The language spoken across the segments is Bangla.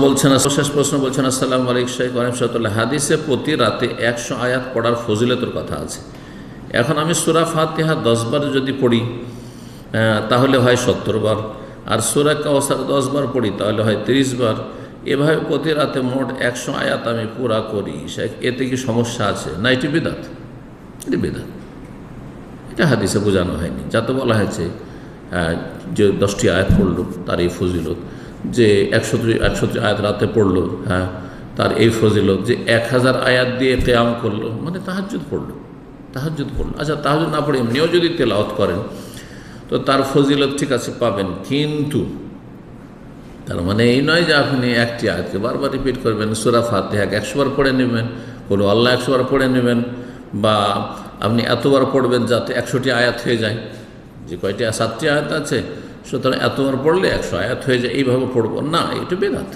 বলছেন, শেষ প্রশ্ন বলছেন, আসসালামু আলাইকুম শাইখ ওয়া হাদিসে প্রতি রাতে 100 আয়াত পড়ার ফজিলতের কথা আছে। এখন আমি সূরা ফাতিহা 10 বার যদি পড়ি তাহলে হয় 70 বার, আর সূরা কাউসার 10 বার পড়ি তাহলে হয় 30 বার। এভাবে প্রতি রাতে মোট 100 আয়াত আমি পুরা করি। শাইখ, এতে কি সমস্যা আছে? না, এটি বিদআত। এটি বিদআত, এটা হাদিসে বোঝানো হয়নি। যাতে বলা হয়েছে যে 10টি আয়াত পড়ল তার এই ফজিলত, যে 130 আয়াত রাতে পড়লো, তার এই ফজিলত, যে 1000 আয়াত দিয়ে কিয়াম করলো, মানে তাহাজ্জুদ পড়লো। আচ্ছা, তাহাজ্জুদ না পড়ে এমনিও যদি তেলাওয়াত করেন তো তার ফজিলত ঠিক আছে, পাবেন। কিন্তু তার মানে এই নয় যে আপনি একটি আয়াতকে বারবার রিপিট করবেন। সূরা ফাতিহাকে 100 বার পড়ে নেবেন, কোনো আল্লাহ 100 বার পড়ে নেবেন, বা আপনি এতবার পড়বেন যাতে 100টি আয়াত হয়ে যায়। যে কয়টি 7টি আয়াত আছে, সুতরাং এতবার পড়লে 100 আয়াত হয়ে যায়, এইভাবে পড়বো না, এটা বেদাত।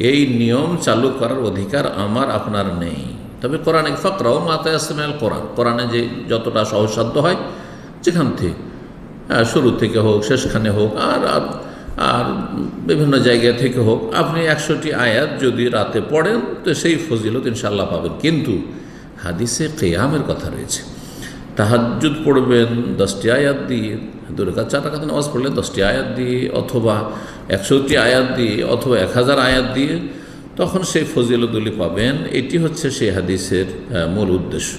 এই নিয়ম চালু করার অধিকার আমার আপনার নেই। তবে কোরআনে ফাকরাও মা তায়াসসারা মিনাল কোরআন, কোরআনে যে যতটা সহজসাধ্য হয়, যেখান থেকে শুরু থেকে হোক, শেষখানে হোক, আর বিভিন্ন জায়গা থেকে হোক, আপনি 100টি আয়াত যদি রাতে পড়েন তো সেই ফজিলত ইনশাআল্লাহ পাবেন। কিন্তু হাদিসে কিয়ামের কথা রয়েছে। তাহাজ্জুদ পড়বেন 10টি আয়াত দিয়ে, 2 রাকাত 4 রাকাত নামাজ পড়লে 10টি আয়াত দিয়ে, অথবা 100টি আয়াত দিয়ে, অথবা 1000 আয়াত দিয়ে, তখন সেই ফজিলতগুলি পাবেন। এটি হচ্ছে সেই হাদিসের মূল উদ্দেশ্য।